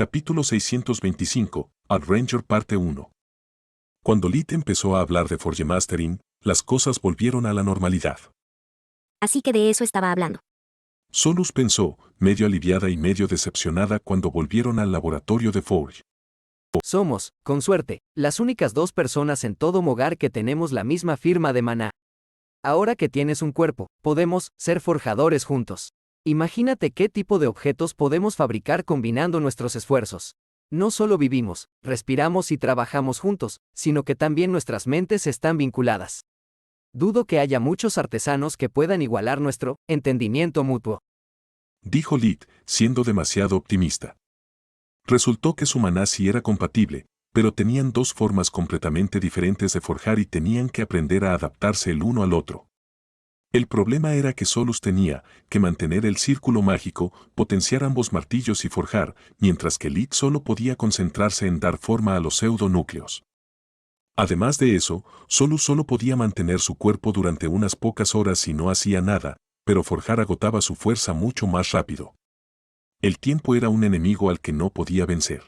Capítulo 625, Ad Ranger Parte 1. Cuando Lit empezó a hablar de Forge Mastering, las cosas volvieron a la normalidad. Así que de eso estaba hablando. Solus pensó, medio aliviada y medio decepcionada cuando volvieron al laboratorio de Forge. Somos, con suerte, las únicas dos personas en todo Mogar que tenemos la misma firma de maná. Ahora que tienes un cuerpo, podemos ser forjadores juntos. Imagínate qué tipo de objetos podemos fabricar combinando nuestros esfuerzos. No solo vivimos, respiramos y trabajamos juntos, sino que también nuestras mentes están vinculadas. Dudo que haya muchos artesanos que puedan igualar nuestro entendimiento mutuo. Dijo Lit, siendo demasiado optimista. Resultó que su maná sí era compatible, pero tenían dos formas completamente diferentes de forjar y tenían que aprender a adaptarse el uno al otro. El problema era que Solus tenía que mantener el círculo mágico, potenciar ambos martillos y forjar, mientras que Lit solo podía concentrarse en dar forma a los pseudonúcleos. Además de eso, Solus solo podía mantener su cuerpo durante unas pocas horas y no hacía nada, pero forjar agotaba su fuerza mucho más rápido. El tiempo era un enemigo al que no podía vencer.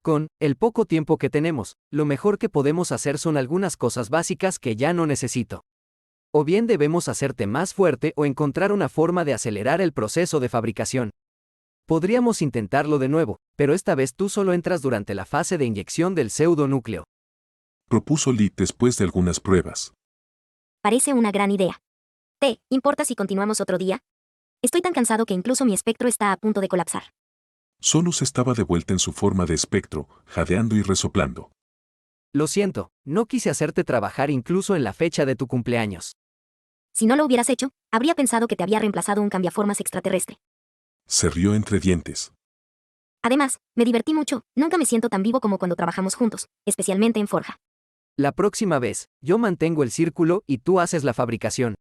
Con el poco tiempo que tenemos, lo mejor que podemos hacer son algunas cosas básicas que ya no necesito. O bien debemos hacerte más fuerte o encontrar una forma de acelerar el proceso de fabricación. Podríamos intentarlo de nuevo, pero esta vez tú solo entras durante la fase de inyección del pseudonúcleo. Propuso Lit después de algunas pruebas. Parece una gran idea. ¿Te importa si continuamos otro día? Estoy tan cansado que incluso mi espectro está a punto de colapsar. Solus estaba de vuelta en su forma de espectro, jadeando y resoplando. Lo siento, no quise hacerte trabajar incluso en la fecha de tu cumpleaños. Si no lo hubieras hecho, habría pensado que te había reemplazado un cambiaformas extraterrestre. Se rió entre dientes. Además, me divertí mucho, nunca me siento tan vivo como cuando trabajamos juntos, especialmente en Forja. La próxima vez, yo mantengo el círculo y tú haces la fabricación.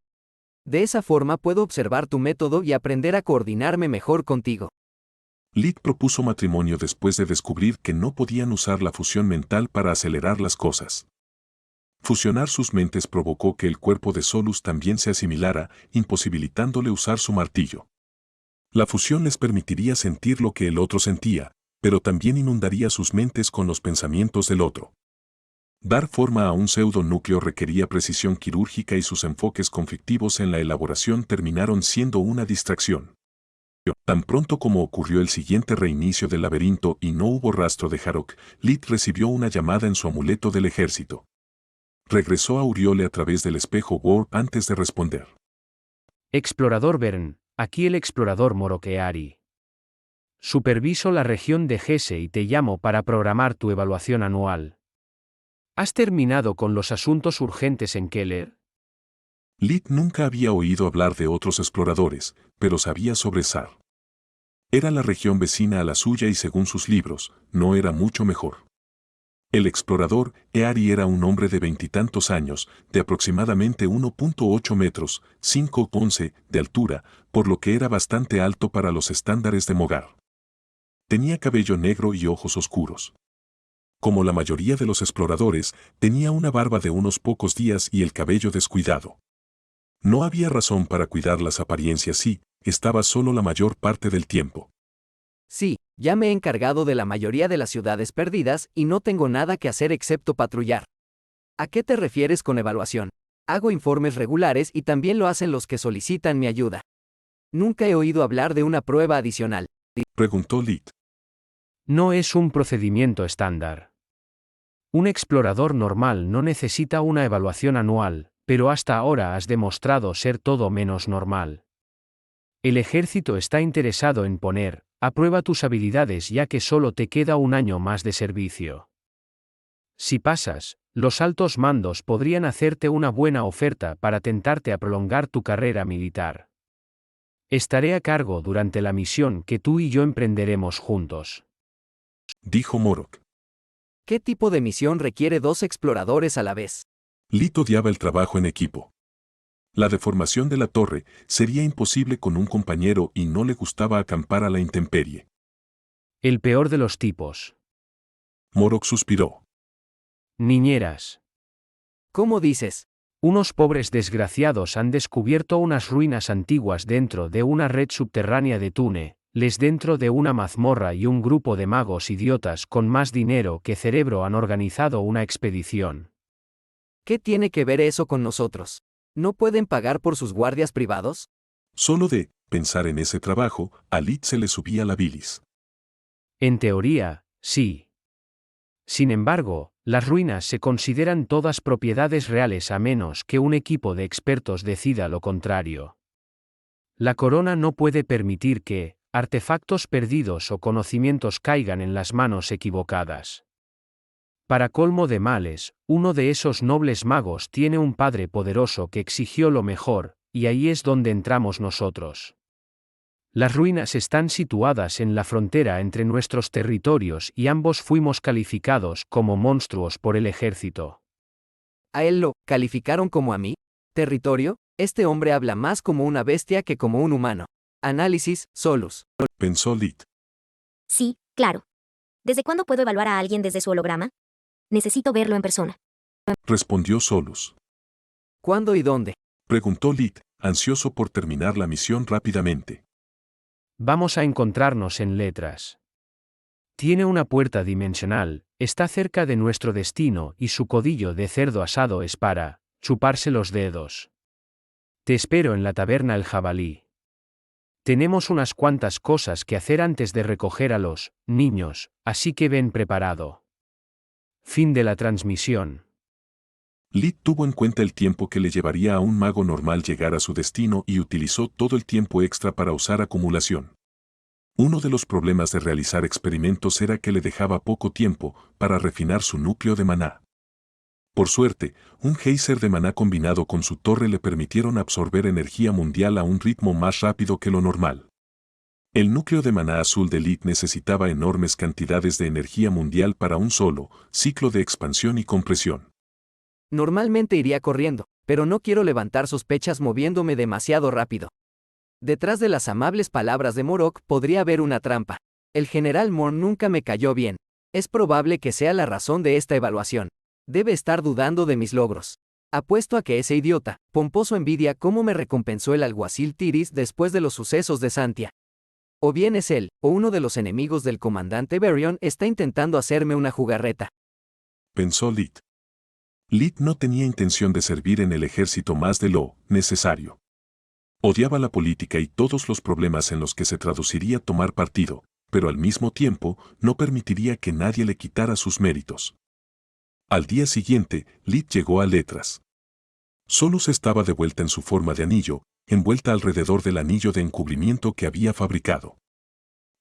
De esa forma puedo observar tu método y aprender a coordinarme mejor contigo. Lit propuso matrimonio después de descubrir que no podían usar la fusión mental para acelerar las cosas. Fusionar sus mentes provocó que el cuerpo de Solus también se asimilara, imposibilitándole usar su martillo. La fusión les permitiría sentir lo que el otro sentía, pero también inundaría sus mentes con los pensamientos del otro. Dar forma a un pseudonúcleo requería precisión quirúrgica y sus enfoques conflictivos en la elaboración terminaron siendo una distracción. Tan pronto como ocurrió el siguiente reinicio del laberinto y no hubo rastro de Harok, Lit recibió una llamada en su amuleto del ejército. Regresó a Uriole a través del espejo Warp antes de responder. Explorador Bern, aquí el explorador Morokeari. Superviso la región de Gese y te llamo para programar tu evaluación anual. ¿Has terminado con los asuntos urgentes en Keller? Lit nunca había oído hablar de otros exploradores, pero sabía sobre Sar. Era la región vecina a la suya y según sus libros, no era mucho mejor. El explorador, Eari era un hombre de veintitantos años, de aproximadamente 1.8 metros, 5'11", de altura, por lo que era bastante alto para los estándares de Mogar. Tenía cabello negro y ojos oscuros. Como la mayoría de los exploradores, tenía una barba de unos pocos días y el cabello descuidado. No había razón para cuidar las apariencias y estaba solo la mayor parte del tiempo. Sí, ya me he encargado de la mayoría de las ciudades perdidas y no tengo nada que hacer excepto patrullar. ¿A qué te refieres con evaluación? Hago informes regulares y también lo hacen los que solicitan mi ayuda. Nunca he oído hablar de una prueba adicional. Preguntó Lit. No es un procedimiento estándar. Un explorador normal no necesita una evaluación anual, pero hasta ahora has demostrado ser todo menos normal. El ejército está interesado en poner a prueba tus habilidades ya que solo te queda un año más de servicio. Si pasas, los altos mandos podrían hacerte una buena oferta para tentarte a prolongar tu carrera militar. Estaré a cargo durante la misión que tú y yo emprenderemos juntos. Dijo Morok. ¿Qué tipo de misión requiere dos exploradores a la vez? Lit odiaba el trabajo en equipo. La deformación de la torre sería imposible con un compañero y no le gustaba acampar a la intemperie. El peor de los tipos. Morok suspiró. Niñeras. ¿Cómo dices? Unos pobres desgraciados han descubierto unas ruinas antiguas dentro de una red subterránea de Tune, Les dentro de una mazmorra y un grupo de magos idiotas con más dinero que cerebro han organizado una expedición. ¿Qué tiene que ver eso con nosotros? ¿No pueden pagar por sus guardias privados? Solo de pensar en ese trabajo, a Lid se le subía la bilis. En teoría, sí. Sin embargo, las ruinas se consideran todas propiedades reales a menos que un equipo de expertos decida lo contrario. La corona no puede permitir que artefactos perdidos o conocimientos caigan en las manos equivocadas. Para colmo de males, uno de esos nobles magos tiene un padre poderoso que exigió lo mejor, y ahí es donde entramos nosotros. Las ruinas están situadas en la frontera entre nuestros territorios y ambos fuimos calificados como monstruos por el ejército. ¿A él lo calificaron como a mí? ¿Territorio? Este hombre habla más como una bestia que como un humano. Análisis, Solus. Pensó Lid. Sí, claro. ¿Desde cuándo puedo evaluar a alguien desde su holograma? Necesito verlo en persona. Respondió Solus. ¿Cuándo y dónde? Preguntó Lid, ansioso por terminar la misión rápidamente. Vamos a encontrarnos en letras. Tiene una puerta dimensional, está cerca de nuestro destino y su codillo de cerdo asado es para chuparse los dedos. Te espero en la taberna El Jabalí. Tenemos unas cuantas cosas que hacer antes de recoger a los niños, así que ven preparado. Fin de la transmisión. Lid tuvo en cuenta el tiempo que le llevaría a un mago normal llegar a su destino y utilizó todo el tiempo extra para usar acumulación. Uno de los problemas de realizar experimentos era que le dejaba poco tiempo para refinar su núcleo de maná. Por suerte, un geyser de maná combinado con su torre le permitieron absorber energía mundial a un ritmo más rápido que lo normal. El núcleo de maná azul de Lid necesitaba enormes cantidades de energía mundial para un solo ciclo de expansión y compresión. Normalmente iría corriendo, pero no quiero levantar sospechas moviéndome demasiado rápido. Detrás de las amables palabras de Morok podría haber una trampa. El general Morn nunca me cayó bien. Es probable que sea la razón de esta evaluación. Debe estar dudando de mis logros. Apuesto a que ese idiota, pomposo envidia cómo me recompensó el alguacil Tiris después de los sucesos de Santia. O bien es él, o uno de los enemigos del comandante Berion está intentando hacerme una jugarreta. Pensó Lid. Lid no tenía intención de servir en el ejército más de lo necesario. Odiaba la política y todos los problemas en los que se traduciría tomar partido, pero al mismo tiempo no permitiría que nadie le quitara sus méritos. Al día siguiente, Lid llegó a letras. Solus estaba de vuelta en su forma de anillo, envuelta alrededor del anillo de encubrimiento que había fabricado.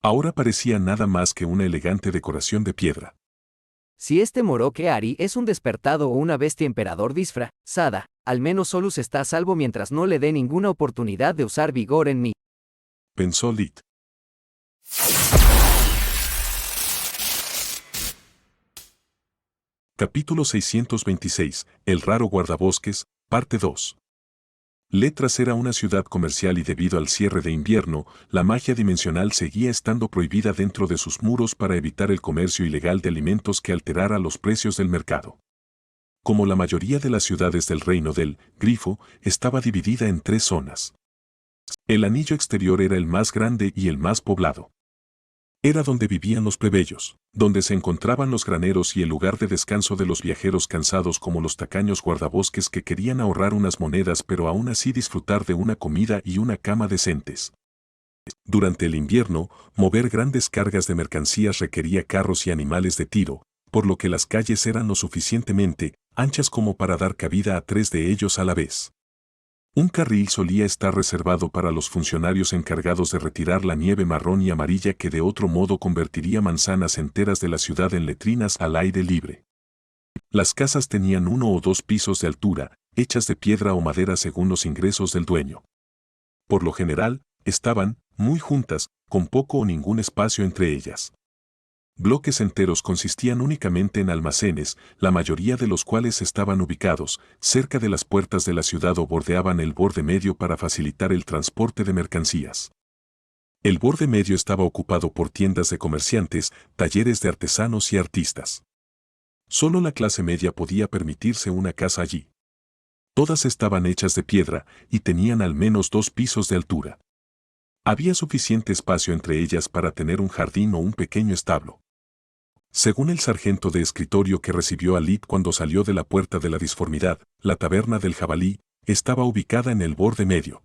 Ahora parecía nada más que una elegante decoración de piedra. Si este Morok Ari es un despertado o una bestia emperador disfrazada, al menos Solus está a salvo mientras no le dé ninguna oportunidad de usar vigor en mí. Pensó Lid. Capítulo 626, El raro guardabosques, parte 2. Letras era una ciudad comercial y debido al cierre de invierno, la magia dimensional seguía estando prohibida dentro de sus muros para evitar el comercio ilegal de alimentos que alterara los precios del mercado. Como la mayoría de las ciudades del reino del Grifo, estaba dividida en 3 zonas. El anillo exterior era el más grande y el más poblado. Era donde vivían los plebeyos, donde se encontraban los graneros y el lugar de descanso de los viajeros cansados como los tacaños guardabosques que querían ahorrar unas monedas pero aún así disfrutar de una comida y una cama decentes. Durante el invierno, mover grandes cargas de mercancías requería carros y animales de tiro, por lo que las calles eran lo suficientemente anchas como para dar cabida a 3 de ellos a la vez. Un carril solía estar reservado para los funcionarios encargados de retirar la nieve marrón y amarilla que de otro modo convertiría manzanas enteras de la ciudad en letrinas al aire libre. Las casas tenían 1 o 2 pisos de altura, hechas de piedra o madera según los ingresos del dueño. Por lo general, estaban muy juntas, con poco o ningún espacio entre ellas. Bloques enteros consistían únicamente en almacenes, la mayoría de los cuales estaban ubicados cerca de las puertas de la ciudad o bordeaban el borde medio para facilitar el transporte de mercancías. El borde medio estaba ocupado por tiendas de comerciantes, talleres de artesanos y artistas. Solo la clase media podía permitirse una casa allí. Todas estaban hechas de piedra y tenían al menos 2 pisos de altura. Había suficiente espacio entre ellas para tener un jardín o un pequeño establo. Según el sargento de escritorio que recibió a Lit cuando salió de la puerta de la disformidad, la taberna del jabalí estaba ubicada en el borde medio.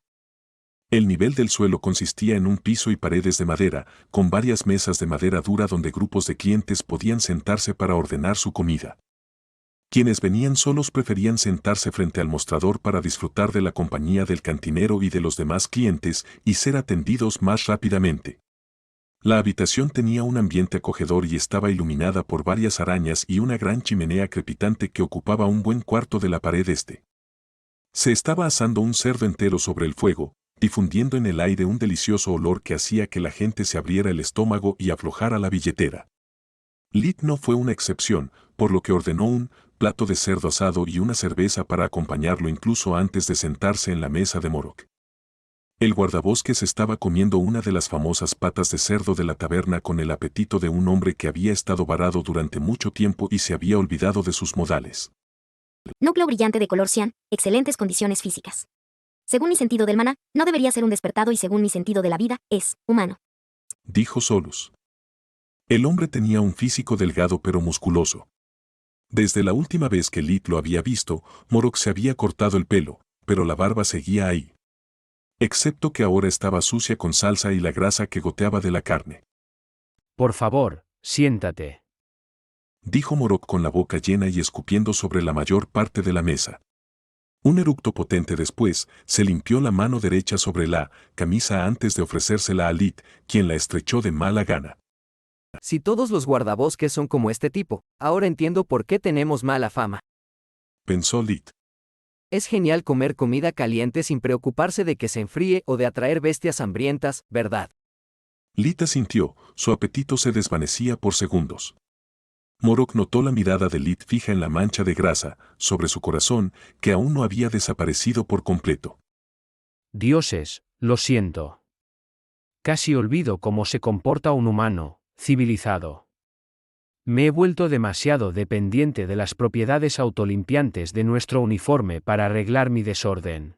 El nivel del suelo consistía en un piso y paredes de madera, con varias mesas de madera dura donde grupos de clientes podían sentarse para ordenar su comida. Quienes venían solos preferían sentarse frente al mostrador para disfrutar de la compañía del cantinero y de los demás clientes y ser atendidos más rápidamente. La habitación tenía un ambiente acogedor y estaba iluminada por varias arañas y una gran chimenea crepitante que ocupaba un buen cuarto de la pared este. Se estaba asando un cerdo entero sobre el fuego, difundiendo en el aire un delicioso olor que hacía que la gente se abriera el estómago y aflojara la billetera. Lit no fue una excepción, por lo que ordenó un plato de cerdo asado y una cerveza para acompañarlo incluso antes de sentarse en la mesa de Morok. El guardabosques estaba comiendo una de las famosas patas de cerdo de la taberna con el apetito de un hombre que había estado varado durante mucho tiempo y se había olvidado de sus modales. Núcleo brillante de color cian, excelentes condiciones físicas. Según mi sentido del maná, no debería ser un despertado y según mi sentido de la vida, es humano. Dijo Solus. El hombre tenía un físico delgado pero musculoso. Desde la última vez que Lit lo había visto, Morok se había cortado el pelo, pero la barba seguía ahí. Excepto que ahora estaba sucia con salsa y la grasa que goteaba de la carne. Por favor, siéntate. Dijo Morok con la boca llena y escupiendo sobre la mayor parte de la mesa. Un eructo potente después, se limpió la mano derecha sobre la camisa antes de ofrecérsela a Lit, quien la estrechó de mala gana. Si todos los guardabosques son como este tipo, ahora entiendo por qué tenemos mala fama. Pensó Lit. Es genial comer comida caliente sin preocuparse de que se enfríe o de atraer bestias hambrientas, ¿verdad? Lit asintió, su apetito se desvanecía por segundos. Morok notó la mirada de Lit fija en la mancha de grasa sobre su corazón, que aún no había desaparecido por completo. Dioses, lo siento. Casi olvido cómo se comporta un humano, civilizado. Me he vuelto demasiado dependiente de las propiedades autolimpiantes de nuestro uniforme para arreglar mi desorden.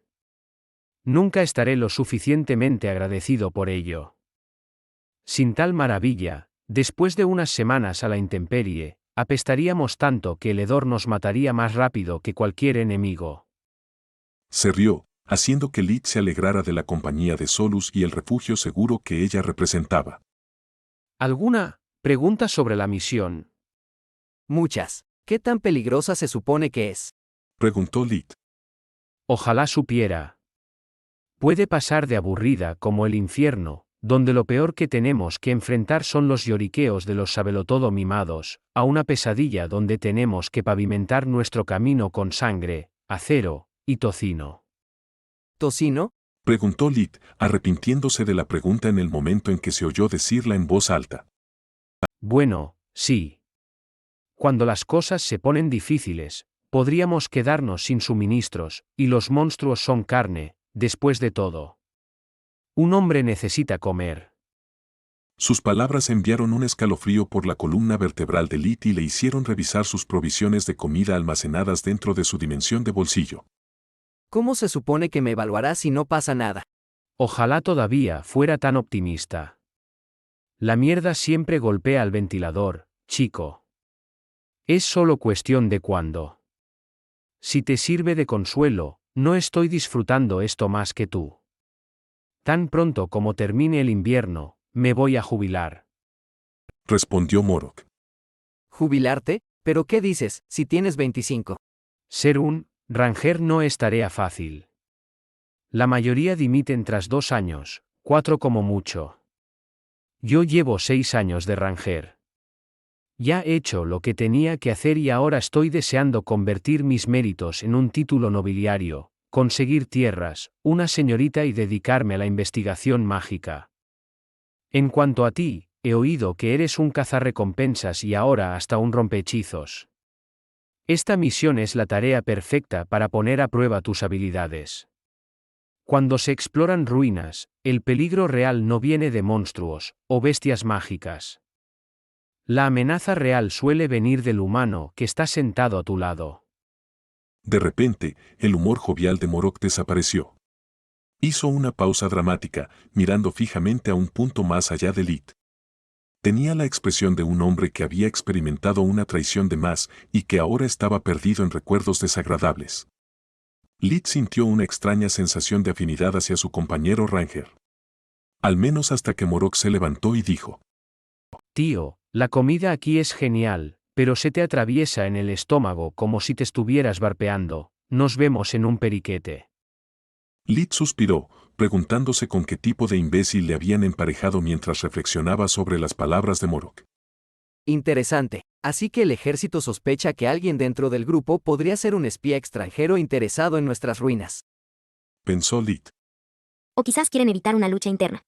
Nunca estaré lo suficientemente agradecido por ello. Sin tal maravilla, después de unas semanas a la intemperie, apestaríamos tanto que el hedor nos mataría más rápido que cualquier enemigo. Se rió, haciendo que Lit se alegrara de la compañía de Solus y el refugio seguro que ella representaba. ¿Alguna pregunta sobre la misión? Muchas. ¿Qué tan peligrosa se supone que es? Preguntó Lit. Ojalá supiera. Puede pasar de aburrida como el infierno, donde lo peor que tenemos que enfrentar son los lloriqueos de los sabelotodo mimados, a una pesadilla donde tenemos que pavimentar nuestro camino con sangre, acero y tocino. ¿Tocino? Preguntó Lit, arrepintiéndose de la pregunta en el momento en que se oyó decirla en voz alta. Bueno, sí. Cuando las cosas se ponen difíciles, podríamos quedarnos sin suministros, y los monstruos son carne, después de todo. Un hombre necesita comer. Sus palabras enviaron un escalofrío por la columna vertebral de Lit y le hicieron revisar sus provisiones de comida almacenadas dentro de su dimensión de bolsillo. ¿Cómo se supone que me evaluará si no pasa nada? Ojalá todavía fuera tan optimista. La mierda siempre golpea al ventilador, chico. Es solo cuestión de cuándo. Si te sirve de consuelo, no estoy disfrutando esto más que tú. Tan pronto como termine el invierno, me voy a jubilar. Respondió Morok. ¿Jubilarte? ¿Pero qué dices, si tienes 25? Ser un ranger no es tarea fácil. La mayoría dimiten tras 2 años, 4 como mucho. Yo llevo 6 años de ranger. Ya he hecho lo que tenía que hacer y ahora estoy deseando convertir mis méritos en un título nobiliario, conseguir tierras, una señorita y dedicarme a la investigación mágica. En cuanto a ti, he oído que eres un cazarrecompensas y ahora hasta un rompehechizos. Esta misión es la tarea perfecta para poner a prueba tus habilidades. Cuando se exploran ruinas, el peligro real no viene de monstruos o bestias mágicas. La amenaza real suele venir del humano que está sentado a tu lado. De repente, el humor jovial de Morok desapareció. Hizo una pausa dramática, mirando fijamente a un punto más allá de Lit. Tenía la expresión de un hombre que había experimentado una traición de más y que ahora estaba perdido en recuerdos desagradables. Lit sintió una extraña sensación de afinidad hacia su compañero Ranger. Al menos hasta que Morok se levantó y dijo: Tío, la comida aquí es genial, pero se te atraviesa en el estómago como si te estuvieras varpeando. Nos vemos en un periquete. Lit suspiró, preguntándose con qué tipo de imbécil le habían emparejado mientras reflexionaba sobre las palabras de Morok. Interesante. Así que el ejército sospecha que alguien dentro del grupo podría ser un espía extranjero interesado en nuestras ruinas. Pensó Lit. O quizás quieren evitar una lucha interna.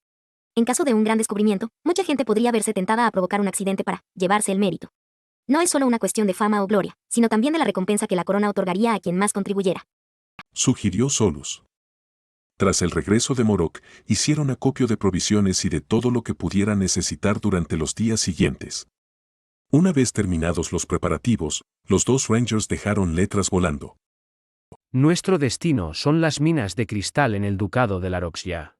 En caso de un gran descubrimiento, mucha gente podría verse tentada a provocar un accidente para llevarse el mérito. No es solo una cuestión de fama o gloria, sino también de la recompensa que la corona otorgaría a quien más contribuyera. Sugirió Solus. Tras el regreso de Morok, hicieron acopio de provisiones y de todo lo que pudieran necesitar durante los días siguientes. Una vez terminados los preparativos, los dos Rangers dejaron letras volando. Nuestro destino son las minas de cristal en el ducado de Laroxia.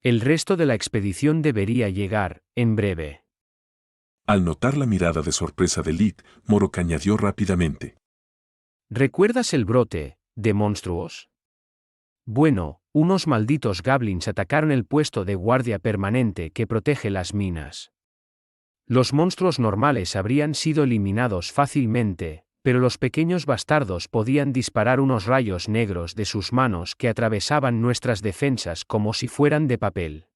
El resto de la expedición debería llegar, en breve. Al notar la mirada de sorpresa de Lit, Morok añadió rápidamente: ¿Recuerdas el brote de monstruos? Bueno, unos malditos goblins atacaron el puesto de guardia permanente que protege las minas. Los monstruos normales habrían sido eliminados fácilmente, pero los pequeños bastardos podían disparar unos rayos negros de sus manos que atravesaban nuestras defensas como si fueran de papel.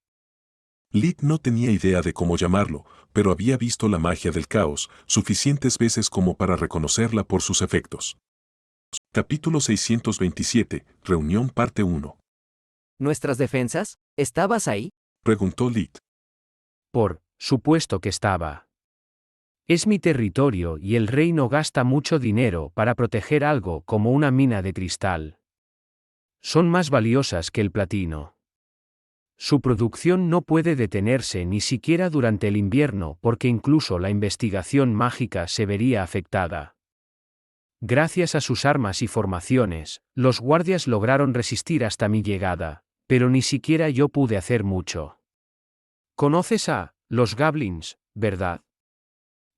Lit no tenía idea de cómo llamarlo, pero había visto la magia del caos suficientes veces como para reconocerla por sus efectos. Capítulo 627, Reunión parte 1. ¿Nuestras defensas? ¿Estabas ahí? Preguntó Lit. Por supuesto que estaba. Es mi territorio y el rey no gasta mucho dinero para proteger algo como una mina de cristal. Son más valiosas que el platino. Su producción no puede detenerse ni siquiera durante el invierno porque incluso la investigación mágica se vería afectada. Gracias a sus armas y formaciones, los guardias lograron resistir hasta mi llegada, pero ni siquiera yo pude hacer mucho. ¿Conoces a los goblins, verdad?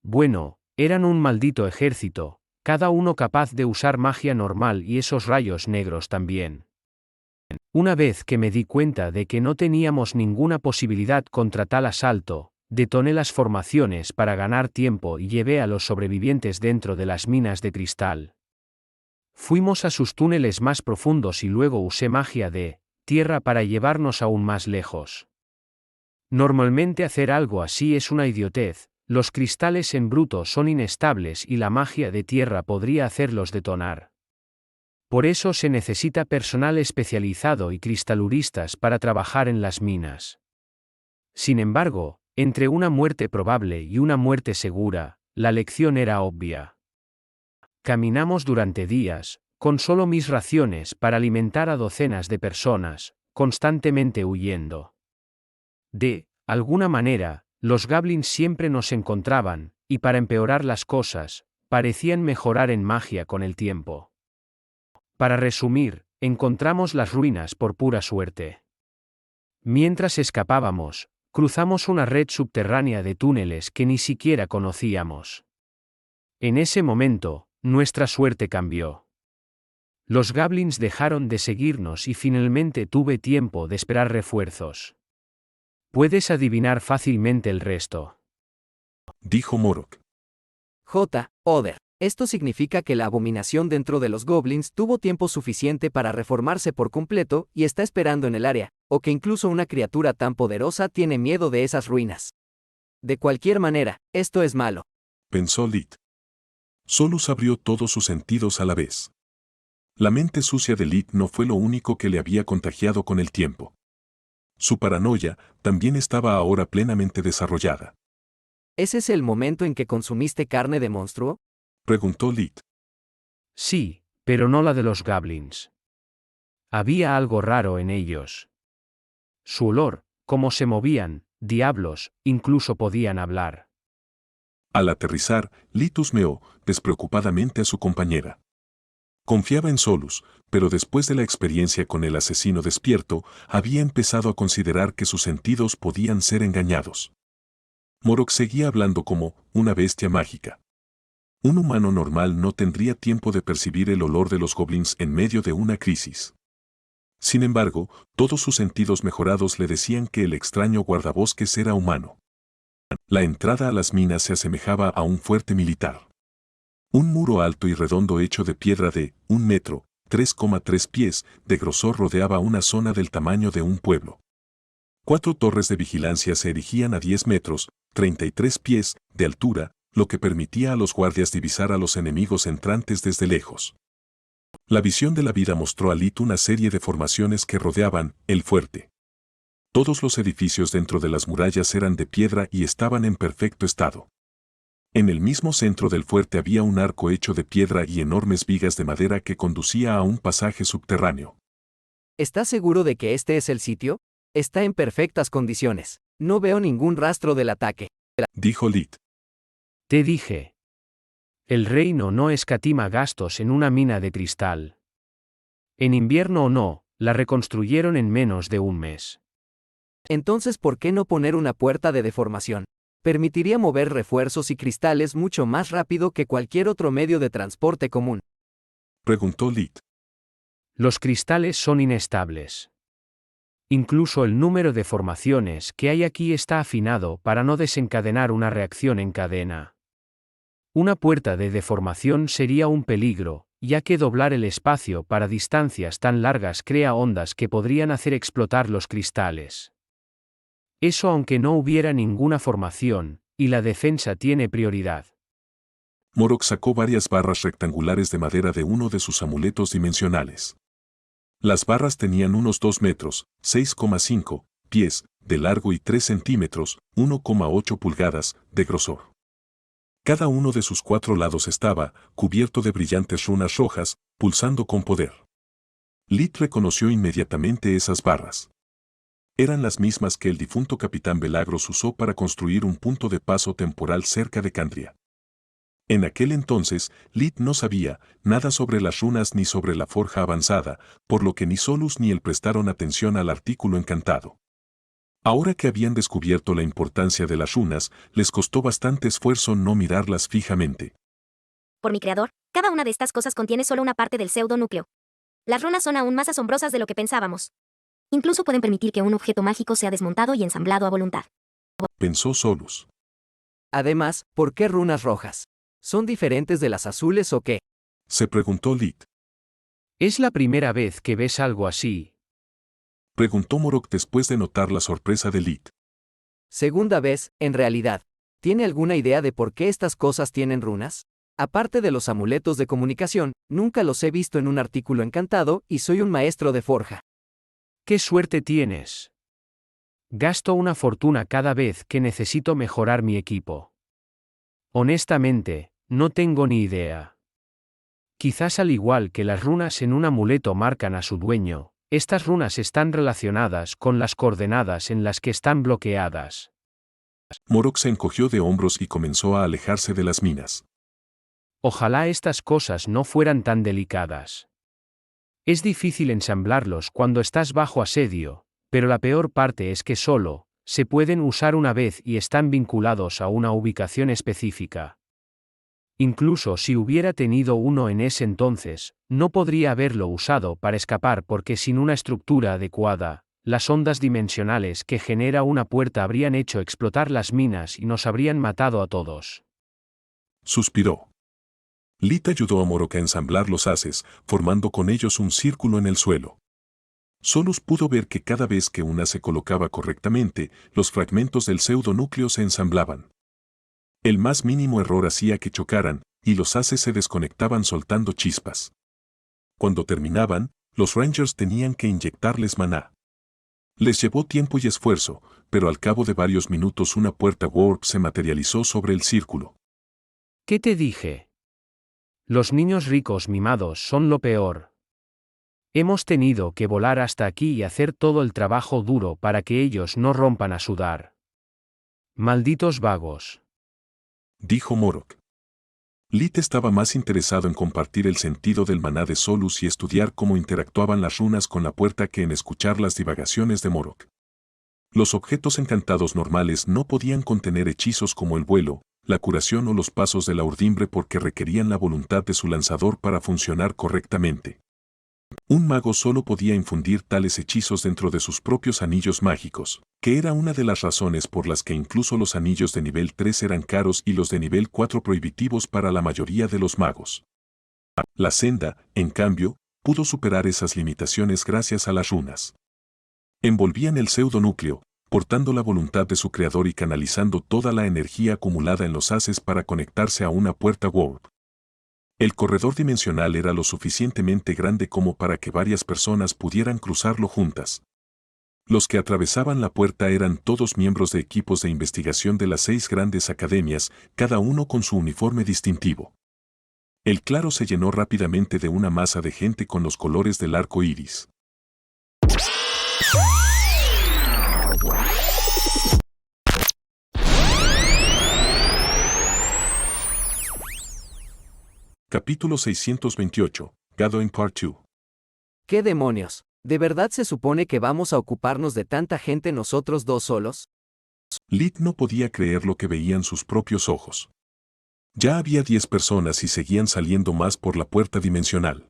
Bueno, eran un maldito ejército, cada uno capaz de usar magia normal y esos rayos negros también. Una vez que me di cuenta de que no teníamos ninguna posibilidad contra tal asalto, detoné las formaciones para ganar tiempo y llevé a los sobrevivientes dentro de las minas de cristal. Fuimos a sus túneles más profundos y luego usé magia de tierra para llevarnos aún más lejos. Normalmente hacer algo así es una idiotez, los cristales en bruto son inestables y la magia de tierra podría hacerlos detonar. Por eso se necesita personal especializado y cristaluristas para trabajar en las minas. Sin embargo, entre una muerte probable y una muerte segura, la lección era obvia. Caminamos durante días, con solo mis raciones para alimentar a docenas de personas, constantemente huyendo. De alguna manera, los goblins siempre nos encontraban, y para empeorar las cosas, parecían mejorar en magia con el tiempo. Para resumir, encontramos las ruinas por pura suerte. Mientras escapábamos, cruzamos una red subterránea de túneles que ni siquiera conocíamos. En ese momento, nuestra suerte cambió. Los goblins dejaron de seguirnos y finalmente tuve tiempo de esperar refuerzos. Puedes adivinar fácilmente el resto. Dijo Morok. Oder. Esto significa que la abominación dentro de los goblins tuvo tiempo suficiente para reformarse por completo y está esperando en el área, o que incluso una criatura tan poderosa tiene miedo de esas ruinas. De cualquier manera, esto es malo. Pensó Lit. Solus abrió todos sus sentidos a la vez. La mente sucia de Lit no fue lo único que le había contagiado con el tiempo. Su paranoia también estaba ahora plenamente desarrollada. ¿Ese es el momento en que consumiste carne de monstruo? Preguntó Lit. Sí, pero no la de los goblins. Había algo raro en ellos. Su olor, cómo se movían, diablos, incluso podían hablar. Al aterrizar, Lit husmeó despreocupadamente a su compañera. Confiaba en Solus, pero después de la experiencia con el asesino despierto, había empezado a considerar que sus sentidos podían ser engañados. Morok seguía hablando como una bestia mágica. Un humano normal no tendría tiempo de percibir el olor de los goblins en medio de una crisis. Sin embargo, todos sus sentidos mejorados le decían que el extraño guardabosques era humano. La entrada a las minas se asemejaba a un fuerte militar. Un muro alto y redondo hecho de piedra de 1 metro, 3,3 pies, de grosor rodeaba una zona del tamaño de un pueblo. 4 torres de vigilancia se erigían a 10 metros, 33 pies, de altura, lo que permitía a los guardias divisar a los enemigos entrantes desde lejos. La visión de la vida mostró a Lit una serie de formaciones que rodeaban el fuerte. Todos los edificios dentro de las murallas eran de piedra y estaban en perfecto estado. En el mismo centro del fuerte había un arco hecho de piedra y enormes vigas de madera que conducía a un pasaje subterráneo. ¿Estás seguro de que este es el sitio? Está en perfectas condiciones. No veo ningún rastro del ataque. Dijo Lit. Te dije. El reino no escatima gastos en una mina de cristal. En invierno o no, la reconstruyeron en menos de un mes. Entonces, ¿por qué no poner una puerta de deformación? Permitiría mover refuerzos y cristales mucho más rápido que cualquier otro medio de transporte común. Preguntó Lit. Los cristales son inestables. Incluso el número de formaciones que hay aquí está afinado para no desencadenar una reacción en cadena. Una puerta de deformación sería un peligro, ya que doblar el espacio para distancias tan largas crea ondas que podrían hacer explotar los cristales. Eso aunque no hubiera ninguna formación, y la defensa tiene prioridad. Morok sacó varias barras rectangulares de madera de uno de sus amuletos dimensionales. Las barras tenían unos 2 metros, 6,5 pies, de largo y 3 centímetros, 1,8 pulgadas, de grosor. Cada uno de sus 4 lados estaba cubierto de brillantes runas rojas, pulsando con poder. Lit reconoció inmediatamente esas barras. Eran las mismas que el difunto capitán Belagros usó para construir un punto de paso temporal cerca de Candria. En aquel entonces, Lit no sabía nada sobre las runas ni sobre la forja avanzada, por lo que ni Solus ni él prestaron atención al artículo encantado. Ahora que habían descubierto la importancia de las runas, les costó bastante esfuerzo no mirarlas fijamente. Por mi creador, cada una de estas cosas contiene solo una parte del pseudonúcleo. Las runas son aún más asombrosas de lo que pensábamos. Incluso pueden permitir que un objeto mágico sea desmontado y ensamblado a voluntad. Pensó Solus. Además, ¿por qué runas rojas? ¿Son diferentes de las azules o qué? Se preguntó Lit. ¿Es la primera vez que ves algo así? Preguntó Morok después de notar la sorpresa de Lit. Segunda vez, en realidad. ¿Tiene alguna idea de por qué estas cosas tienen runas? Aparte de los amuletos de comunicación, nunca los he visto en un artículo encantado y soy un maestro de forja. ¡Qué suerte tienes! Gasto una fortuna cada vez que necesito mejorar mi equipo. Honestamente, no tengo ni idea. Quizás al igual que las runas en un amuleto marcan a su dueño, estas runas están relacionadas con las coordenadas en las que están bloqueadas. Morok se encogió de hombros y comenzó a alejarse de las minas. Ojalá estas cosas no fueran tan delicadas. Es difícil ensamblarlos cuando estás bajo asedio, pero la peor parte es que solo se pueden usar una vez y están vinculados a una ubicación específica. Incluso si hubiera tenido uno en ese entonces, no podría haberlo usado para escapar porque sin una estructura adecuada, las ondas dimensionales que genera una puerta habrían hecho explotar las minas y nos habrían matado a todos. Suspiró. Lit ayudó a Morok a ensamblar los haces, formando con ellos un círculo en el suelo. Solus pudo ver que cada vez que una se colocaba correctamente, los fragmentos del pseudonúcleo se ensamblaban. El más mínimo error hacía que chocaran, y los haces se desconectaban soltando chispas. Cuando terminaban, los Rangers tenían que inyectarles maná. Les llevó tiempo y esfuerzo, pero al cabo de varios minutos una puerta warp se materializó sobre el círculo. ¿Qué te dije? Los niños ricos mimados son lo peor. Hemos tenido que volar hasta aquí y hacer todo el trabajo duro para que ellos no rompan a sudar. Malditos vagos. Dijo Morok. Lit estaba más interesado en compartir el sentido del maná de Solus y estudiar cómo interactuaban las runas con la puerta que en escuchar las divagaciones de Morok. Los objetos encantados normales no podían contener hechizos como el vuelo, la curación o los pasos de la urdimbre porque requerían la voluntad de su lanzador para funcionar correctamente. Un mago solo podía infundir tales hechizos dentro de sus propios anillos mágicos, que era una de las razones por las que incluso los anillos de nivel 3 eran caros y los de nivel 4 prohibitivos para la mayoría de los magos. La senda, en cambio, pudo superar esas limitaciones gracias a las runas. Envolvían el pseudonúcleo, portando la voluntad de su creador y canalizando toda la energía acumulada en los haces para conectarse a una puerta warp. El corredor dimensional era lo suficientemente grande como para que varias personas pudieran cruzarlo juntas. Los que atravesaban la puerta eran todos miembros de equipos de investigación de las 6 grandes academias, cada uno con su uniforme distintivo. El claro se llenó rápidamente de una masa de gente con los colores del arco iris. Capítulo 628, Gathering Part 2. ¿Qué demonios? ¿De verdad se supone que vamos a ocuparnos de tanta gente nosotros dos solos? Lit no podía creer lo que veían sus propios ojos. Ya había 10 personas y seguían saliendo más por la puerta dimensional.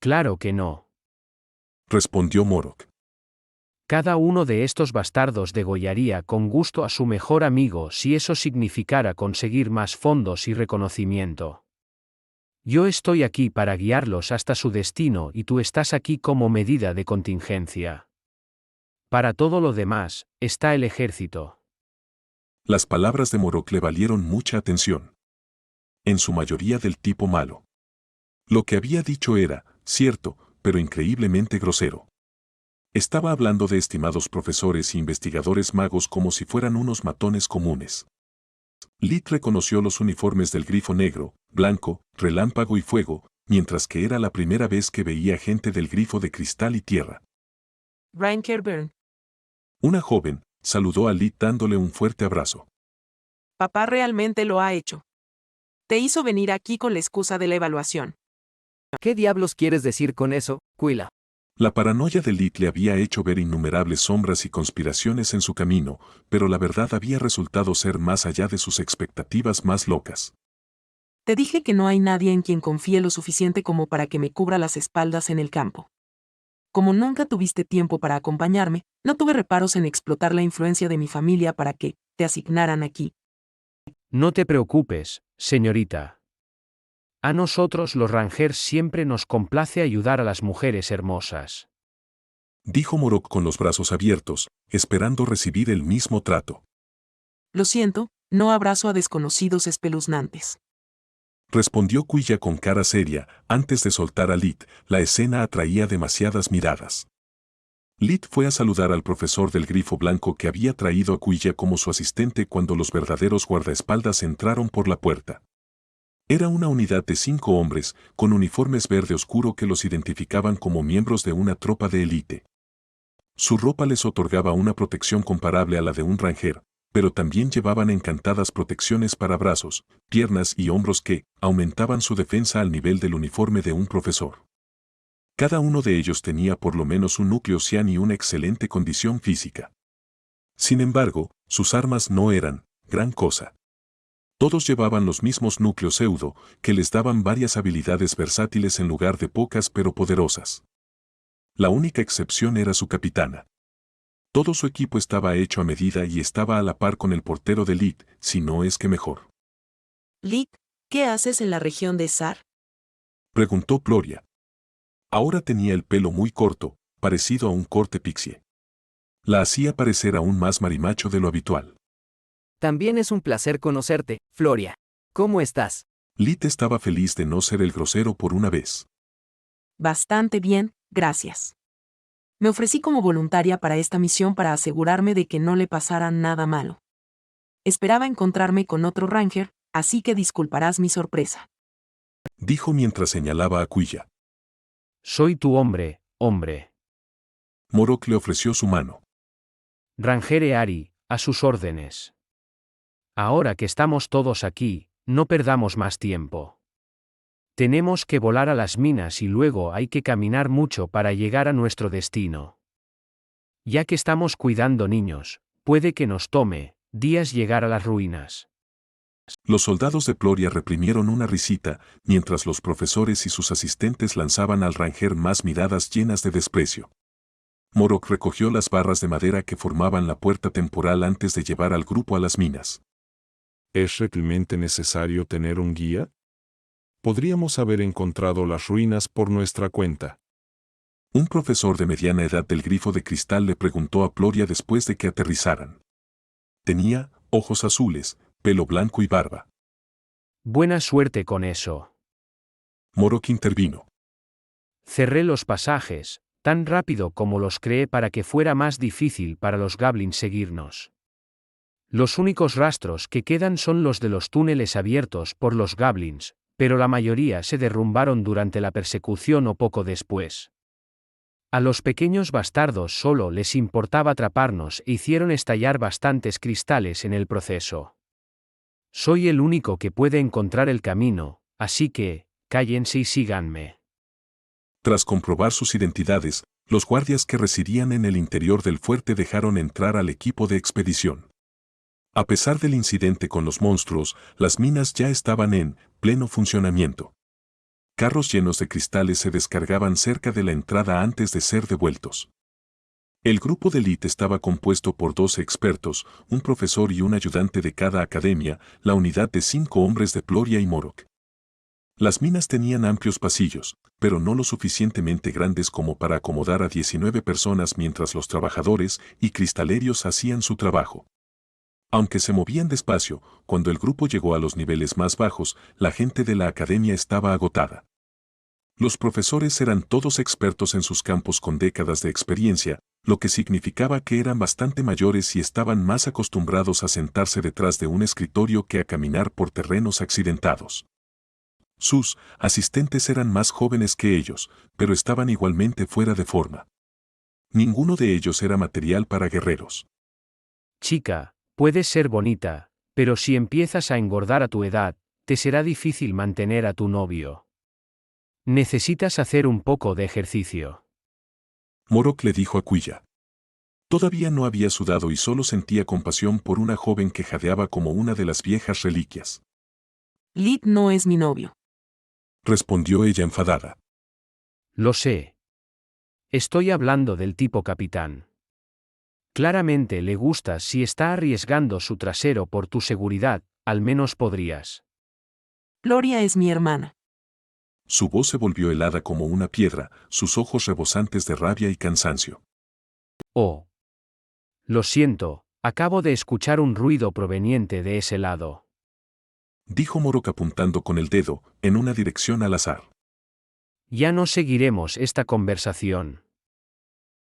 Claro que no. Respondió Morok. Cada uno de estos bastardos degollaría con gusto a su mejor amigo si eso significara conseguir más fondos y reconocimiento. Yo estoy aquí para guiarlos hasta su destino y tú estás aquí como medida de contingencia. Para todo lo demás, está el ejército. Las palabras de Morok le valieron mucha atención. En su mayoría del tipo malo. Lo que había dicho era, cierto, pero increíblemente grosero. Estaba hablando de estimados profesores e investigadores magos como si fueran unos matones comunes. Lit reconoció los uniformes del grifo negro, blanco, relámpago y fuego, mientras que era la primera vez que veía gente del grifo de cristal y tierra. Ranger Byrne. Una joven saludó a Lit dándole un fuerte abrazo. Papá realmente lo ha hecho. Te hizo venir aquí con la excusa de la evaluación. ¿Qué diablos quieres decir con eso, Quilla? La paranoia de Lit le había hecho ver innumerables sombras y conspiraciones en su camino, pero la verdad había resultado ser más allá de sus expectativas más locas. Te dije que no hay nadie en quien confíe lo suficiente como para que me cubra las espaldas en el campo. Como nunca tuviste tiempo para acompañarme, no tuve reparos en explotar la influencia de mi familia para que te asignaran aquí. No te preocupes, señorita. A nosotros los Rangers siempre nos complace ayudar a las mujeres hermosas. Dijo Morok con los brazos abiertos, esperando recibir el mismo trato. Lo siento, no abrazo a desconocidos espeluznantes. Respondió Quilla con cara seria, antes de soltar a Lit, la escena atraía demasiadas miradas. Lit fue a saludar al profesor del grifo blanco que había traído a Quilla como su asistente cuando los verdaderos guardaespaldas entraron por la puerta. Era una unidad de 5 hombres, con uniformes verde oscuro que los identificaban como miembros de una tropa de élite. Su ropa les otorgaba una protección comparable a la de un ranger, pero también llevaban encantadas protecciones para brazos, piernas y hombros que aumentaban su defensa al nivel del uniforme de un profesor. Cada uno de ellos tenía por lo menos un núcleo cian y una excelente condición física. Sin embargo, sus armas no eran gran cosa. Todos llevaban los mismos núcleos pseudo, que les daban varias habilidades versátiles en lugar de pocas pero poderosas. La única excepción era su capitana. Todo su equipo estaba hecho a medida y estaba a la par con el portero de Lit, si no es que mejor. Lit, ¿qué haces en la región de Sar? Preguntó Gloria. Ahora tenía el pelo muy corto, parecido a un corte pixie. La hacía parecer aún más marimacho de lo habitual. También es un placer conocerte, Floria. ¿Cómo estás? Lit estaba feliz de no ser el grosero por una vez. Bastante bien, gracias. Me ofrecí como voluntaria para esta misión para asegurarme de que no le pasara nada malo. Esperaba encontrarme con otro Ranger, así que disculparás mi sorpresa. Dijo mientras señalaba a Quilla. Soy tu hombre, hombre. Morok le ofreció su mano. Ranger Eari, a sus órdenes. Ahora que estamos todos aquí, No perdamos más tiempo. Tenemos que volar a las minas y luego hay que caminar mucho para llegar a nuestro destino. Ya que estamos cuidando niños, puede que nos tome días llegar a las ruinas. Los soldados de Ploria reprimieron una risita, mientras los profesores y sus asistentes lanzaban al Ranger más miradas llenas de desprecio. Morok recogió las barras de madera que formaban la puerta temporal antes de llevar al grupo a las minas. ¿Es realmente necesario tener un guía? Podríamos haber encontrado las ruinas por nuestra cuenta. Un profesor de mediana edad del Grifo de Cristal le preguntó a Ploria después de que aterrizaran. Tenía ojos azules, pelo blanco y barba. Buena suerte con eso. Morok intervino. Cerré los pasajes, tan rápido como los creé para que fuera más difícil para los goblins seguirnos. Los únicos rastros que quedan son los de los túneles abiertos por los goblins, pero la mayoría se derrumbaron durante la persecución o poco después. A los pequeños bastardos solo les importaba atraparnos e hicieron estallar bastantes cristales en el proceso. Soy el único que puede encontrar el camino, así que, cállense y síganme. Tras comprobar sus identidades, los guardias que residían en el interior del fuerte dejaron entrar al equipo de expedición. A pesar del incidente con los monstruos, las minas ya estaban en pleno funcionamiento. Carros llenos de cristales se descargaban cerca de la entrada antes de ser devueltos. El grupo de élite estaba compuesto por 12 expertos, un profesor y un ayudante de cada academia, la unidad de 5 hombres de Ploria y Morok. Las minas tenían amplios pasillos, pero no lo suficientemente grandes como para acomodar a 19 personas mientras los trabajadores y cristalerios hacían su trabajo. Aunque se movían despacio, cuando el grupo llegó a los niveles más bajos, la gente de la academia estaba agotada. Los profesores eran todos expertos en sus campos con décadas de experiencia, lo que significaba que eran bastante mayores y estaban más acostumbrados a sentarse detrás de un escritorio que a caminar por terrenos accidentados. Sus asistentes eran más jóvenes que ellos, pero estaban igualmente fuera de forma. Ninguno de ellos era material para guerreros. Chica, puedes ser bonita, pero si empiezas a engordar a tu edad, te será difícil mantener a tu novio. Necesitas hacer un poco de ejercicio. Morok le dijo a Quilla. Todavía no había sudado y solo sentía compasión por una joven que jadeaba como una de las viejas reliquias. Lit no es mi novio. Respondió ella enfadada. Lo sé. Estoy hablando del tipo capitán. Claramente le gustas si está arriesgando su trasero por tu seguridad, al menos podrías. Ploria es mi hermana. Su voz se volvió helada como una piedra, sus ojos rebosantes de rabia y cansancio. Oh. Lo siento, acabo de escuchar un ruido proveniente de ese lado. Dijo Morok apuntando con el dedo, en una dirección al azar. Ya no seguiremos esta conversación.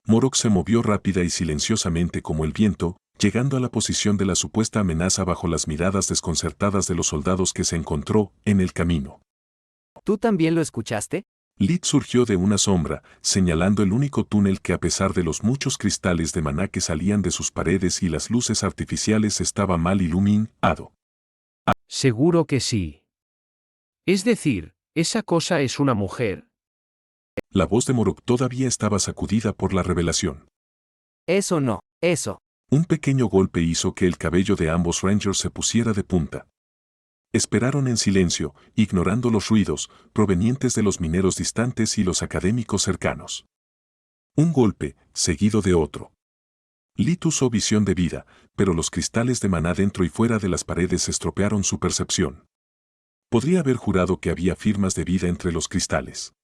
Morok se movió rápida y silenciosamente como el viento, llegando a la posición de la supuesta amenaza bajo las miradas desconcertadas de los soldados que se encontró en el camino. ¿Tú también lo escuchaste? Lit surgió de una sombra, señalando el único túnel que a pesar de los muchos cristales de maná que salían de sus paredes y las luces artificiales estaba mal iluminado. Seguro que sí. Es decir, esa cosa es una mujer. La voz de Morok todavía estaba sacudida por la revelación. Eso no, eso. Un pequeño golpe hizo que el cabello de ambos Rangers se pusiera de punta. Esperaron en silencio, ignorando los ruidos provenientes de los mineros distantes y los académicos cercanos. Un golpe, seguido de otro. Lit usó visión de vida, pero los cristales de maná dentro y fuera de las paredes estropearon su percepción. Podría haber jurado que había firmas de vida entre los cristales.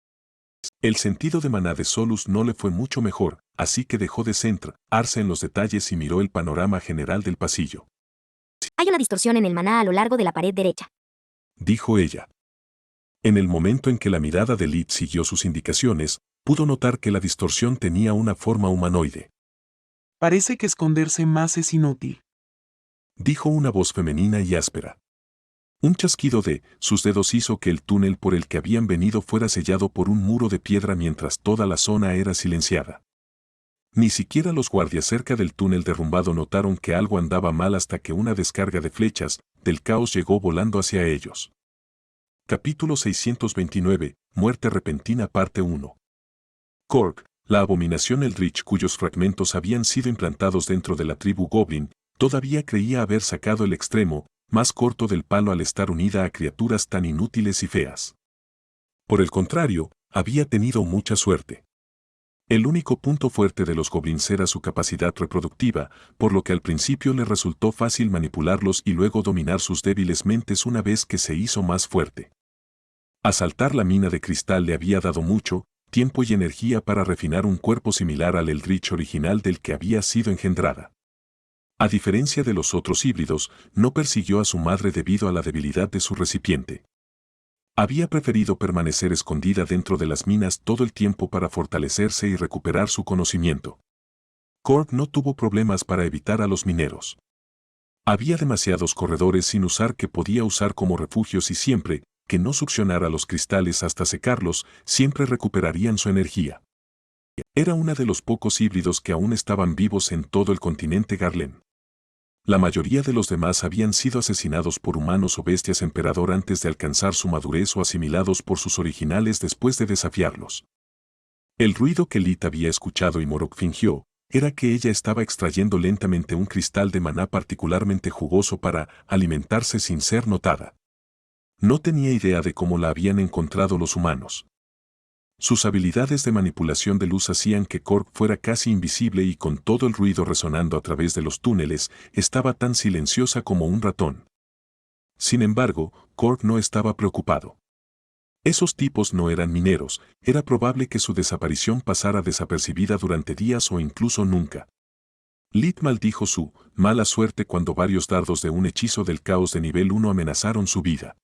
El sentido de maná de Solus no le fue mucho mejor, así que dejó de centrarse en los detalles y miró el panorama general del pasillo. Hay una distorsión en el maná a lo largo de la pared derecha. Dijo ella. En el momento en que la mirada de Lit siguió sus indicaciones, pudo notar que la distorsión tenía una forma humanoide. Parece que esconderse más es inútil. Dijo una voz femenina y áspera. Un chasquido de sus dedos hizo que el túnel por el que habían venido fuera sellado por un muro de piedra mientras toda la zona era silenciada. Ni siquiera los guardias cerca del túnel derrumbado notaron que algo andaba mal hasta que una descarga de flechas del caos llegó volando hacia ellos. Capítulo 629, Muerte repentina parte 1. Korg, la abominación Eldritch cuyos fragmentos habían sido implantados dentro de la tribu Goblin, todavía creía haber sacado el extremo más corto del palo al estar unida a criaturas tan inútiles y feas. Por el contrario, había tenido mucha suerte. El único punto fuerte de los goblins era su capacidad reproductiva, por lo que al principio le resultó fácil manipularlos y luego dominar sus débiles mentes una vez que se hizo más fuerte. Asaltar la mina de cristal le había dado mucho tiempo y energía para refinar un cuerpo similar al Eldritch original del que había sido engendrada. A diferencia de los otros híbridos, no persiguió a su madre debido a la debilidad de su recipiente. Había preferido permanecer escondida dentro de las minas todo el tiempo para fortalecerse y recuperar su conocimiento. Korg no tuvo problemas para evitar a los mineros. Había demasiados corredores sin usar que podía usar como refugios y siempre que no succionara los cristales hasta secarlos, siempre recuperarían su energía. Era una de los pocos híbridos que aún estaban vivos en todo el continente Garlem. La mayoría de los demás habían sido asesinados por humanos o bestias emperador antes de alcanzar su madurez o asimilados por sus originales después de desafiarlos. El ruido que Lit había escuchado y Morok fingió, era que ella estaba extrayendo lentamente un cristal de maná particularmente jugoso para alimentarse sin ser notada. No tenía idea de cómo la habían encontrado los humanos. Sus habilidades de manipulación de luz hacían que Korg fuera casi invisible y con todo el ruido resonando a través de los túneles, estaba tan silenciosa como un ratón. Sin embargo, Korg no estaba preocupado. Esos tipos no eran mineros, era probable que su desaparición pasara desapercibida durante días o incluso nunca. Lit maldijo su mala suerte cuando varios dardos de un hechizo del caos de nivel 1 amenazaron su vida.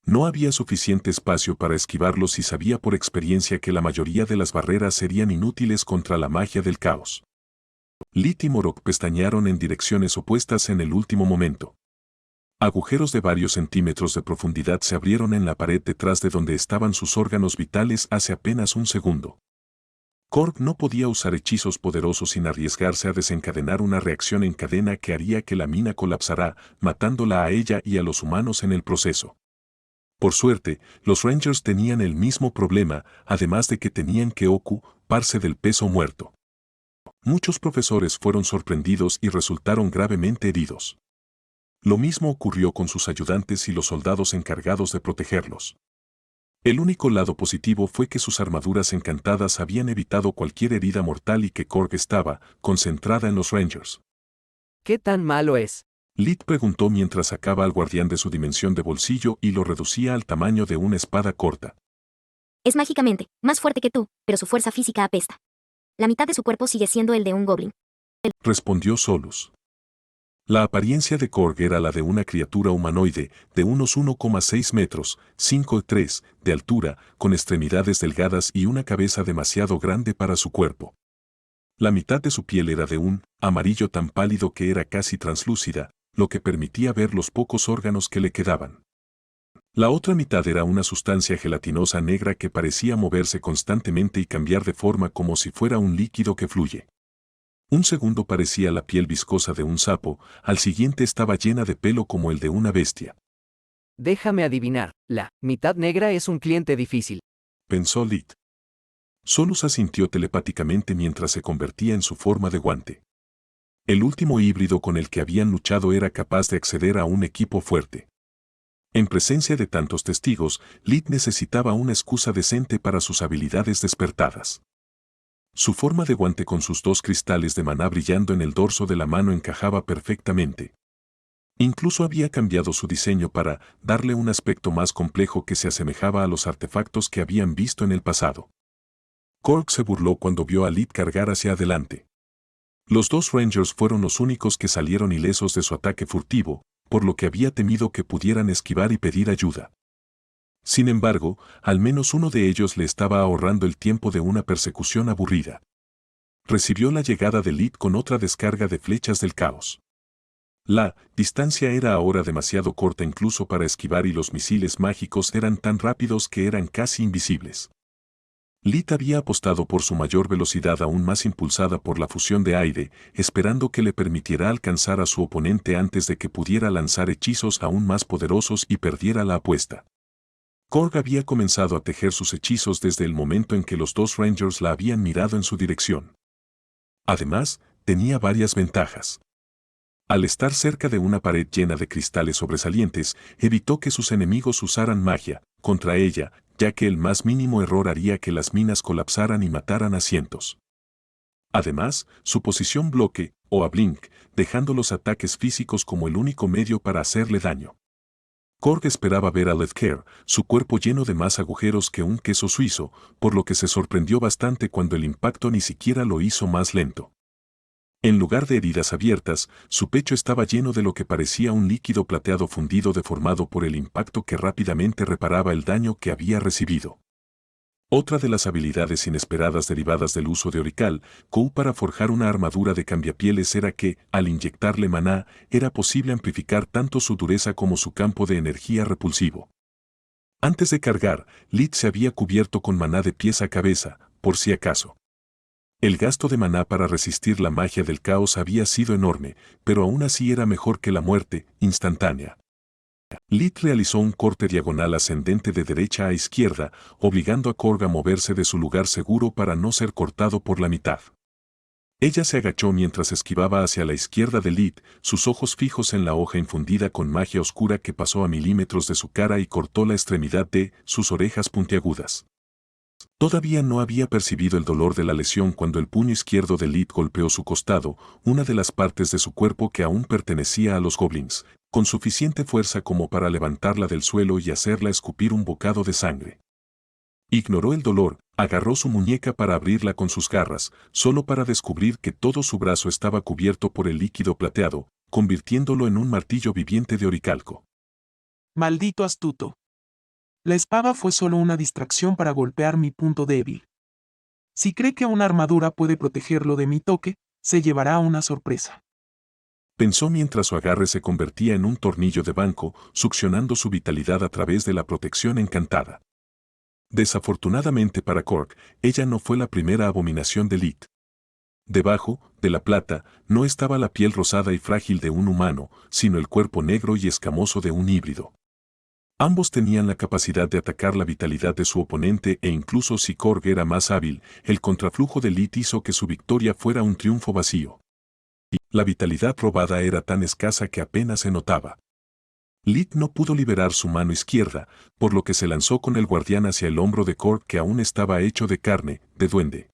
No había suficiente espacio para esquivarlos y sabía por experiencia que la mayoría de las barreras serían inútiles contra la magia del caos. Lit y Morok pestañearon en direcciones opuestas en el último momento. Agujeros de varios centímetros de profundidad se abrieron en la pared detrás de donde estaban sus órganos vitales hace apenas un segundo. Korg no podía usar hechizos poderosos sin arriesgarse a desencadenar una reacción en cadena que haría que la mina colapsara, matándola a ella y a los humanos en el proceso. Por suerte, los Rangers tenían el mismo problema, además de que tenían que ocuparse del peso muerto. Muchos profesores fueron sorprendidos y resultaron gravemente heridos. Lo mismo ocurrió con sus ayudantes y los soldados encargados de protegerlos. El único lado positivo fue que sus armaduras encantadas habían evitado cualquier herida mortal y que Korg estaba concentrada en los Rangers. ¿Qué tan malo es? Lit preguntó mientras sacaba al guardián de su dimensión de bolsillo y lo reducía al tamaño de una espada corta. Es mágicamente más fuerte que tú, pero su fuerza física apesta. La mitad de su cuerpo sigue siendo el de un goblin. Respondió Solus. La apariencia de Korg era la de una criatura humanoide, de unos 1,6 metros, 5,3 de altura, con extremidades delgadas y una cabeza demasiado grande para su cuerpo. La mitad de su piel era de un amarillo tan pálido que era casi translúcida, lo que permitía ver los pocos órganos que le quedaban. La otra mitad era una sustancia gelatinosa negra que parecía moverse constantemente y cambiar de forma como si fuera un líquido que fluye. Un segundo parecía la piel viscosa de un sapo, al siguiente estaba llena de pelo como el de una bestia. Déjame adivinar, la mitad negra es un cliente difícil. Pensó Lit. Solus asintió telepáticamente mientras se convertía en su forma de guante. El último híbrido con el que habían luchado era capaz de acceder a un equipo fuerte. En presencia de tantos testigos, Lit necesitaba una excusa decente para sus habilidades despertadas. Su forma de guante con sus 2 cristales de maná brillando en el dorso de la mano encajaba perfectamente. Incluso había cambiado su diseño para darle un aspecto más complejo que se asemejaba a los artefactos que habían visto en el pasado. Korg se burló cuando vio a Lit cargar hacia adelante. Los 2 Rangers fueron los únicos que salieron ilesos de su ataque furtivo, por lo que había temido que pudieran esquivar y pedir ayuda. Sin embargo, al menos uno de ellos le estaba ahorrando el tiempo de una persecución aburrida. Recibió la llegada de Lit con otra descarga de flechas del caos. La distancia era ahora demasiado corta incluso para esquivar y los misiles mágicos eran tan rápidos que eran casi invisibles. Lit había apostado por su mayor velocidad aún más impulsada por la fusión de aire, esperando que le permitiera alcanzar a su oponente antes de que pudiera lanzar hechizos aún más poderosos y perdiera la apuesta. Korg había comenzado a tejer sus hechizos desde el momento en que los dos Rangers la habían mirado en su dirección. Además, tenía varias ventajas. Al estar cerca de una pared llena de cristales sobresalientes, evitó que sus enemigos usaran magia contra ella, ya que el más mínimo error haría que las minas colapsaran y mataran a cientos. Además, su posición bloque, o a blink, dejando los ataques físicos como el único medio para hacerle daño. Korg esperaba ver a Ledger, su cuerpo lleno de más agujeros que un queso suizo, por lo que se sorprendió bastante cuando el impacto ni siquiera lo hizo más lento. En lugar de heridas abiertas, su pecho estaba lleno de lo que parecía un líquido plateado fundido deformado por el impacto que rápidamente reparaba el daño que había recibido. Otra de las habilidades inesperadas derivadas del uso de Orical, Kou para forjar una armadura de cambiapieles era que, al inyectarle maná, era posible amplificar tanto su dureza como su campo de energía repulsivo. Antes de cargar, Lit se había cubierto con maná de pies a cabeza, por si acaso. El gasto de maná para resistir la magia del caos había sido enorme, pero aún así era mejor que la muerte, instantánea. Lit realizó un corte diagonal ascendente de derecha a izquierda, obligando a Korg a moverse de su lugar seguro para no ser cortado por la mitad. Ella se agachó mientras esquivaba hacia la izquierda de Lit, sus ojos fijos en la hoja infundida con magia oscura que pasó a milímetros de su cara y cortó la extremidad de sus orejas puntiagudas. Todavía no había percibido el dolor de la lesión cuando el puño izquierdo de Lit golpeó su costado, una de las partes de su cuerpo que aún pertenecía a los goblins, con suficiente fuerza como para levantarla del suelo y hacerla escupir un bocado de sangre. Ignoró el dolor, agarró su muñeca para abrirla con sus garras, solo para descubrir que todo su brazo estaba cubierto por el líquido plateado, convirtiéndolo en un martillo viviente de oricalco. Maldito astuto. La espada fue solo una distracción para golpear mi punto débil. Si cree que una armadura puede protegerlo de mi toque, se llevará una sorpresa. Pensó mientras su agarre se convertía en un tornillo de banco, succionando su vitalidad a través de la protección encantada. Desafortunadamente para Korg, ella no fue la primera abominación de Lit. Debajo, de la plata, no estaba la piel rosada y frágil de un humano, sino el cuerpo negro y escamoso de un híbrido. Ambos tenían la capacidad de atacar la vitalidad de su oponente e incluso si Korg era más hábil, el contraflujo de Lit hizo que su victoria fuera un triunfo vacío. La vitalidad probada era tan escasa que apenas se notaba. Lit no pudo liberar su mano izquierda, por lo que se lanzó con el guardián hacia el hombro de Korg que aún estaba hecho de carne, de duende.